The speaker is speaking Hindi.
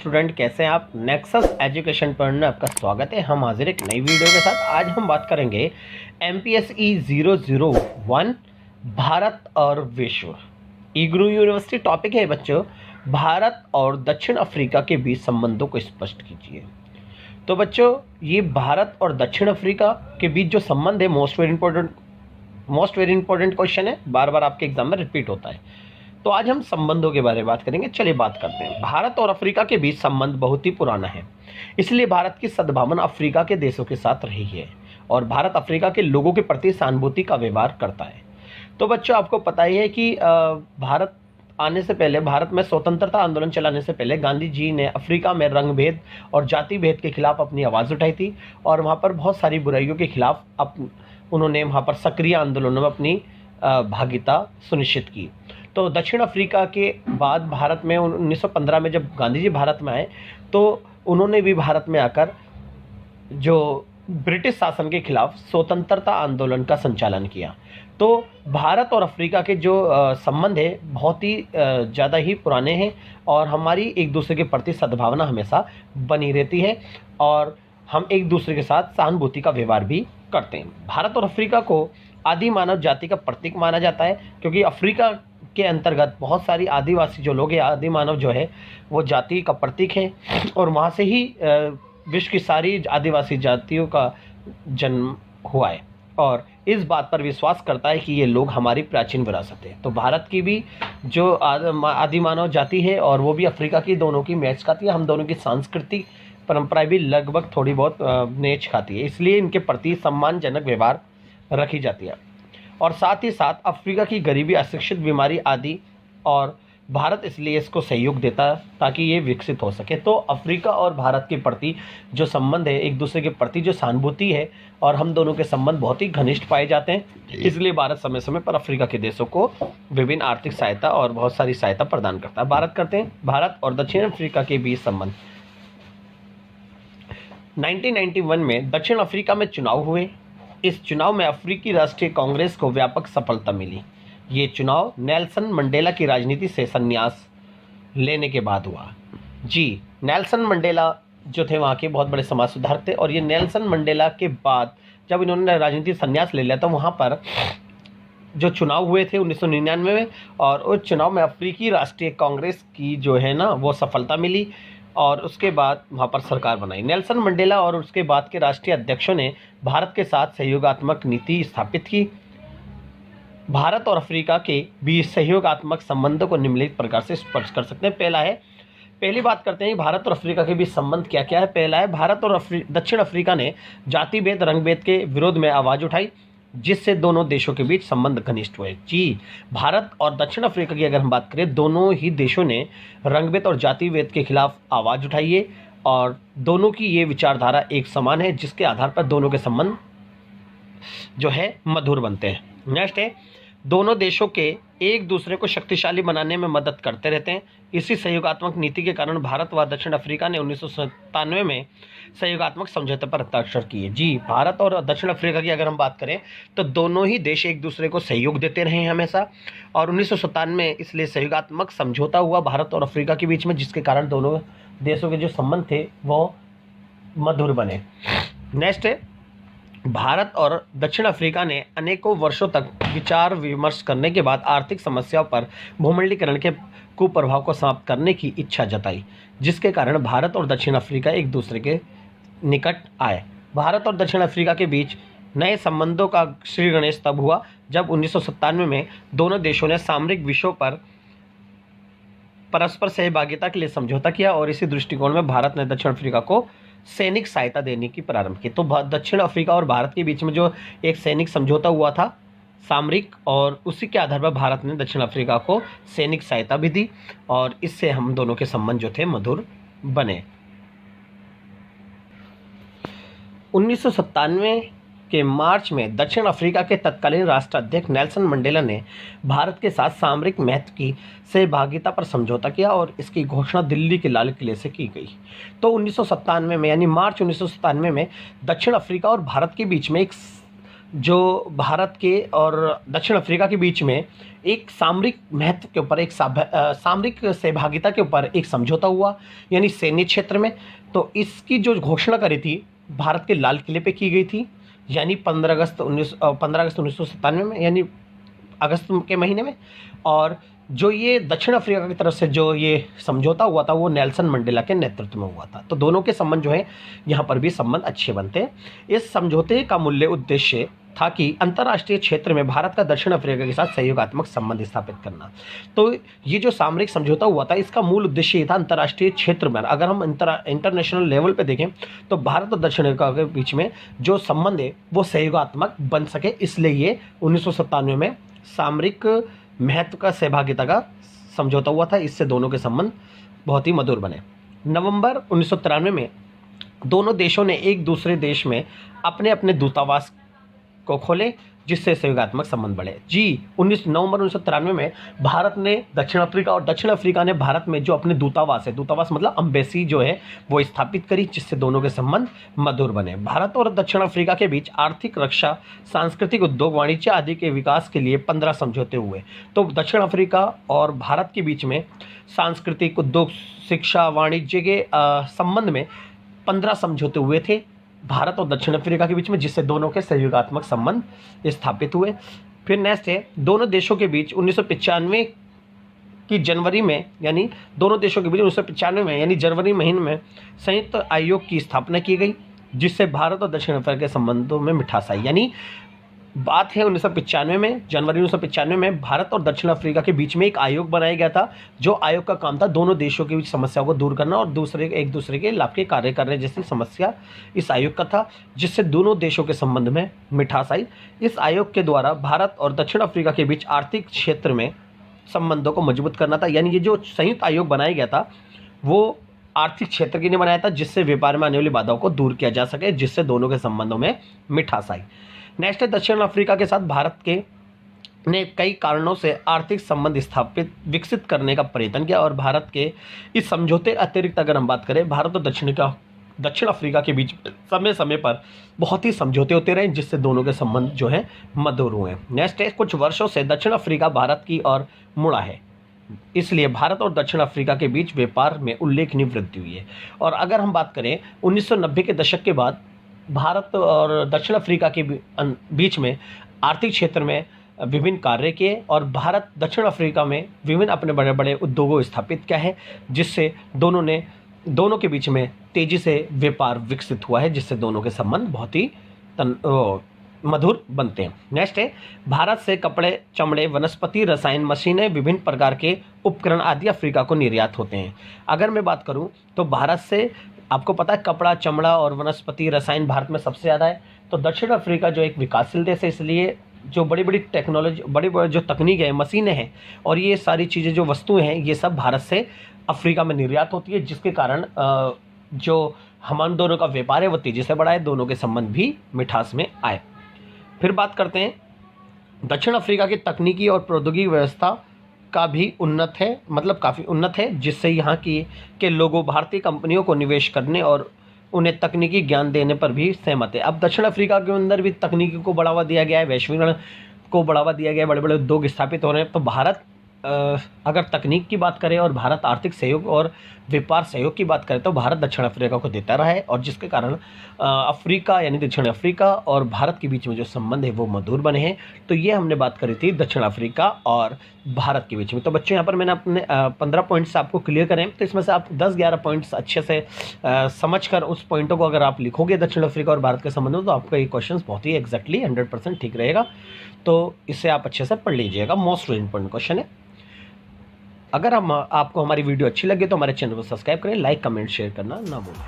स्टूडेंट, कैसे हैं आप। नेक्सस एजुकेशन पर में आपका स्वागत है। हम हाजिर एक नई वीडियो के साथ। आज हम बात करेंगे MPSE 001 भारत और विश्व। इग्नू यूनिवर्सिटी टॉपिक है बच्चों, भारत और दक्षिण अफ्रीका के बीच संबंधों को स्पष्ट कीजिए। तो बच्चों, ये भारत और दक्षिण अफ्रीका के बीच जो संबंध है मोस्ट वेरी इंपॉर्टेंट क्वेश्चन है, बार बार आपके एग्जाम में रिपीट होता है। तो आज हम संबंधों के बारे में बात करेंगे। चलिए बात करते हैं। भारत और अफ्रीका के बीच संबंध बहुत ही पुराना है, इसलिए भारत की सद्भावना अफ्रीका के देशों के साथ रही है और भारत अफ्रीका के लोगों के प्रति सहानुभूति का व्यवहार करता है। तो बच्चों, आपको पता ही है कि भारत आने से पहले, भारत में स्वतंत्रता आंदोलन चलाने से पहले गांधी जी ने अफ्रीका में रंग भेद और जाति भेद के खिलाफ अपनी आवाज़ उठाई थी और वहाँ पर बहुत सारी बुराइयों के खिलाफ उन्होंने वहाँ पर सक्रिय आंदोलनों में अपनी भागीदारी सुनिश्चित की। तो दक्षिण अफ्रीका के बाद भारत में 1915 में जब गांधी जी भारत में आए तो उन्होंने भी भारत में आकर जो ब्रिटिश शासन के खिलाफ स्वतंत्रता आंदोलन का संचालन किया। तो भारत और अफ्रीका के जो संबंध है बहुत ही ज़्यादा ही पुराने हैं और हमारी एक दूसरे के प्रति सद्भावना हमेशा बनी रहती है और हम एक दूसरे के साथ सहानुभूति का व्यवहार भी करते हैं। भारत और अफ्रीका को आदि मानव जाति का प्रतीक माना जाता है, क्योंकि अफ्रीका के अंतर्गत बहुत सारी आदिवासी जो लोग हैं, आदि मानव जो है वो जाति का प्रतीक है और वहाँ से ही विश्व की सारी आदिवासी जातियों का जन्म हुआ है और इस बात पर विश्वास करता है कि ये लोग हमारी प्राचीन विरासत है। तो भारत की भी जो आदि मानव जाति है और वो भी अफ्रीका की, दोनों की मैच खाती है। हम दोनों की सांस्कृतिक परंपराएं भी लगभग थोड़ी बहुत मैच खाती है, इसलिए इनके प्रति सम्मानजनक व्यवहार रखी जाती है। और साथ ही साथ अफ्रीका की गरीबी, अशिक्षित, बीमारी आदि, और भारत इसलिए इसको सहयोग देता है ताकि ये विकसित हो सके। तो अफ्रीका और भारत के प्रति जो संबंध है, एक दूसरे के प्रति जो सहानुभूति है और हम दोनों के संबंध बहुत ही घनिष्ठ पाए जाते हैं, इसलिए भारत समय समय पर अफ्रीका के देशों को विभिन्न आर्थिक सहायता और बहुत सारी सहायता प्रदान करता है। भारत और दक्षिण अफ्रीका के बीच संबंध। 1991 में दक्षिण अफ्रीका में चुनाव हुए। इस चुनाव में अफ्रीकी राष्ट्रीय कांग्रेस को व्यापक सफलता मिली। ये चुनाव नेल्सन मंडेला की राजनीति से संन्यास लेने के बाद हुआ। जी, नेल्सन मंडेला जो थे वहाँ के बहुत बड़े समाज सुधारक थे और ये नेल्सन मंडेला के बाद जब इन्होंने राजनीति संन्यास ले लिया तो वहाँ पर जो चुनाव हुए थे 1999 में, और उस चुनाव में अफ्रीकी राष्ट्रीय कांग्रेस की जो है ना वो सफलता मिली और उसके बाद वहाँ पर सरकार बनाई। नेल्सन मंडेला और उसके बाद के राष्ट्रीय अध्यक्षों ने भारत के साथ सहयोगात्मक नीति स्थापित की। भारत और अफ्रीका के बीच सहयोगात्मक संबंधों को निम्नलिखित प्रकार से स्पष्ट कर सकते हैं। पहली बात करते हैं भारत और अफ्रीका के बीच संबंध क्या क्या है। पहला है, भारत और दक्षिण अफ्रीका ने जाति भेद, रंग भेद के विरोध में आवाज़ उठाई, जिससे दोनों देशों के बीच संबंध घनिष्ठ हुए। जी, भारत और दक्षिण अफ्रीका की अगर हम बात करें, दोनों ही देशों ने रंगभेद और जाति भेद के खिलाफ आवाज़ उठाई है और दोनों की ये विचारधारा एक समान है, जिसके आधार पर दोनों के संबंध जो है मधुर बनते हैं। नेक्स्ट है, दोनों देशों के एक दूसरे को शक्तिशाली बनाने में मदद करते रहते हैं। इसी सहयोगात्मक नीति के कारण भारत व दक्षिण अफ्रीका ने 1997 में सहयोगात्मक समझौते पर हस्ताक्षर किए। जी, भारत और दक्षिण अफ्रीका की अगर हम बात करें तो दोनों ही देश एक दूसरे को सहयोग देते रहे हैं हमेशा और 1997 में इसलिए सहयोगात्मक समझौता हुआ भारत और अफ्रीका के बीच में, जिसके कारण दोनों देशों के जो संबंध थे वो मधुर बने। नेक्स्ट है, भारत और दक्षिण अफ्रीका ने अनेकों वर्षों तक विचार विमर्श करने के बाद आर्थिक समस्याओं पर भूमंडलीकरण के कुप्रभाव को समाप्त करने की इच्छा जताई, जिसके कारण भारत और दक्षिण अफ्रीका एक दूसरे के निकट आए। भारत और दक्षिण अफ्रीका के बीच नए संबंधों का श्री गणेश तब हुआ जब 1997 में दोनों देशों ने सामरिक विषयों पर परस्पर सहभागिता के लिए समझौता किया और इसी दृष्टिकोण में भारत ने दक्षिण अफ्रीका को सैनिक सहायता देने की प्रारंभ की। तो दक्षिण अफ्रीका और भारत के बीच में जो एक सैनिक समझौता हुआ था सामरिक, और उसी के आधार पर भारत ने दक्षिण अफ्रीका को सैनिक सहायता भी दी और इससे हम दोनों के संबंध जो थे मधुर बने। 1997 के मार्च में दक्षिण अफ्रीका के तत्कालीन राष्ट्राध्यक्ष नेल्सन मंडेला ने भारत के साथ सामरिक महत्व की सहभागिता पर समझौता किया और इसकी घोषणा दिल्ली के लाल किले से की गई। तो 1997 में यानी मार्च 1997 में दक्षिण अफ्रीका और भारत के बीच में एक जो भारत के और दक्षिण अफ्रीका के बीच में एक सामरिक महत्व के ऊपर, एक सामरिक सहभागिता के ऊपर एक समझौता हुआ, यानी सैन्य क्षेत्र में। तो इसकी जो घोषणा करी थी भारत के लाल किले पे की गई थी, यानी 15 अगस्त 1997 में, यानी अगस्त के महीने में। और जो ये दक्षिण अफ्रीका की तरफ से जो ये समझौता हुआ था वो नेल्सन मंडेला के नेतृत्व में हुआ था। तो दोनों के संबंध जो है यहाँ पर भी संबंध अच्छे बनते हैं। इस समझौते का मूल्य उद्देश्य था कि अंतर्राष्ट्रीय क्षेत्र में भारत का दक्षिण अफ्रीका के साथ सहयोगात्मक संबंध स्थापित करना। तो ये जो सामरिक समझौता हुआ था इसका मूल उद्देश्य ये था अंतर्राष्ट्रीय क्षेत्र में, अगर हम इंटरनेशनल लेवल पे देखें तो भारत और दक्षिण अफ्रीका के बीच में जो संबंध है वो सहयोगात्मक बन सके, इसलिए ये 1997 में सामरिक महत्व का सहभागिता का समझौता हुआ था। इससे दोनों के संबंध बहुत ही मधुर बने। नवंबर 1993 में दोनों देशों ने एक दूसरे देश में अपने अपने दूतावास को खोले, जिससे सहयोगात्मक संबंध बढ़े। 19 नवंबर 1993 में भारत ने दक्षिण अफ्रीका और दक्षिण अफ्रीका ने भारत में जो अपने दूतावास है, दूतावास मतलब अम्बेसी जो है वो स्थापित करी, जिससे दोनों के संबंध मधुर बने। भारत और दक्षिण अफ्रीका के बीच आर्थिक, रक्षा, सांस्कृतिक, उद्योग, वाणिज्य आदि के विकास के लिए 15 समझौते हुए। तो दक्षिण अफ्रीका और भारत के बीच में सांस्कृतिक, उद्योग, शिक्षा, वाणिज्य के संबंध में 15 समझौते हुए थे भारत और दक्षिण अफ्रीका के बीच में, जिससे दोनों के सहयोगात्मक संबंध स्थापित हुए। फिर नेक्स्ट है, दोनों देशों के बीच 1995 की जनवरी में, यानी दोनों देशों के बीच 1995 में यानी जनवरी महीने में संयुक्त आयोग की स्थापना की गई, जिससे भारत और दक्षिण अफ्रीका के संबंधों में मिठास आई। यानी बात है 1995 में, जनवरी 1995 में भारत और दक्षिण अफ्रीका के बीच में एक आयोग बनाया गया था, जो आयोग का काम था दोनों देशों के बीच समस्याओं को दूर करना और एक दूसरे के लाभ के कार्य करने जैसी समस्या इस आयोग का था, जिससे दोनों देशों के संबंध में मिठास आई। इस आयोग के द्वारा भारत और दक्षिण अफ्रीका के बीच आर्थिक क्षेत्र में संबंधों को मजबूत करना था। यानी ये जो संयुक्त आयोग बनाया गया था वो आर्थिक क्षेत्र के लिए बनाया था, जिससे व्यापार में आने वाली बाधाओं को दूर किया जा सके, जिससे दोनों के संबंधों में मिठास आई। नेक्स्ट है, दक्षिण अफ्रीका के साथ भारत के ने कई कारणों से आर्थिक संबंध विकसित करने का प्रयत्न किया, और भारत के इस समझौते अतिरिक्त अगर हम बात करें, भारत और दक्षिण अफ्रीका के बीच समय समय पर बहुत ही समझौते होते रहे, जिससे दोनों के संबंध जो है मधुर हुए। नेक्स्ट है, कुछ वर्षों से दक्षिण अफ्रीका भारत की ओर मुड़ा है, इसलिए भारत और दक्षिण अफ्रीका के बीच व्यापार में उल्लेखनीय वृद्धि हुई है। और अगर हम बात करें 1990 के दशक के बाद भारत और दक्षिण अफ्रीका के बीच में आर्थिक क्षेत्र में विभिन्न कार्य किए, और भारत दक्षिण अफ्रीका में विभिन्न अपने बड़े बड़े उद्योगों स्थापित किया है, जिससे दोनों के बीच में तेज़ी से व्यापार विकसित हुआ है, जिससे दोनों के संबंध बहुत ही मधुर बनते हैं। नेक्स्ट है, भारत से कपड़े, चमड़े, वनस्पति, रसायन, मशीनें, विभिन्न प्रकार के उपकरण आदि अफ्रीका को निर्यात होते हैं। अगर मैं बात करूं तो भारत से आपको पता है कपड़ा, चमड़ा और वनस्पति रसायन भारत में सबसे ज़्यादा है। तो दक्षिण अफ्रीका जो एक विकासशील देश है, इसलिए जो बड़ी बड़ी टेक्नोलॉजी, बड़ी बड़ी जो तकनीक है, मशीनें हैं और ये सारी चीज़ें जो वस्तुएं हैं, ये सब भारत से अफ्रीका में निर्यात होती है, जिसके कारण जो हम दोनों का व्यापार है वो तेज़ी से बढ़ा है, दोनों के संबंध भी मिठास में आए। फिर बात करते हैं, दक्षिण अफ्रीका की तकनीकी और प्रौद्योगिकी व्यवस्था का भी उन्नत है, मतलब काफ़ी उन्नत है, जिससे यहाँ के लोगों भारतीय कंपनियों को निवेश करने और उन्हें तकनीकी ज्ञान देने पर भी सहमत है। अब दक्षिण अफ्रीका के अंदर भी तकनीकी को बढ़ावा दिया गया है, वैश्वीकरण को बढ़ावा दिया गया है, बड़े बड़े उद्योग स्थापित हो रहे हैं। तो भारत अगर तकनीक की बात करें और भारत आर्थिक सहयोग और व्यापार सहयोग की बात करें तो भारत दक्षिण अफ्रीका को देता रहा है, और जिसके कारण अफ्रीका यानी दक्षिण अफ्रीका और भारत के बीच में जो संबंध है वो मधुर बने हैं। तो ये हमने बात करी थी दक्षिण अफ्रीका और भारत के बीच में। तो बच्चों यहाँ पर मैंने अपने 15 पॉइंट्स आपको क्लियर करें, तो इसमें से आप 10-11 पॉइंट्स अच्छे से समझ कर उस पॉइंटों को अगर आप लिखोगे दक्षिण अफ्रीका और भारत के संबंध में, तो आपका ये क्वेश्चन बहुत ही एग्जैक्टली 100% ठीक रहेगा। तो इसे आप अच्छे से पढ़ लीजिएगा, मोस्ट इम्पोर्टेंट क्वेश्चन है। अगर आपको हमारी वीडियो अच्छी लगे तो हमारे चैनल को सब्सक्राइब करें, लाइक, कमेंट, शेयर करना ना भूलें।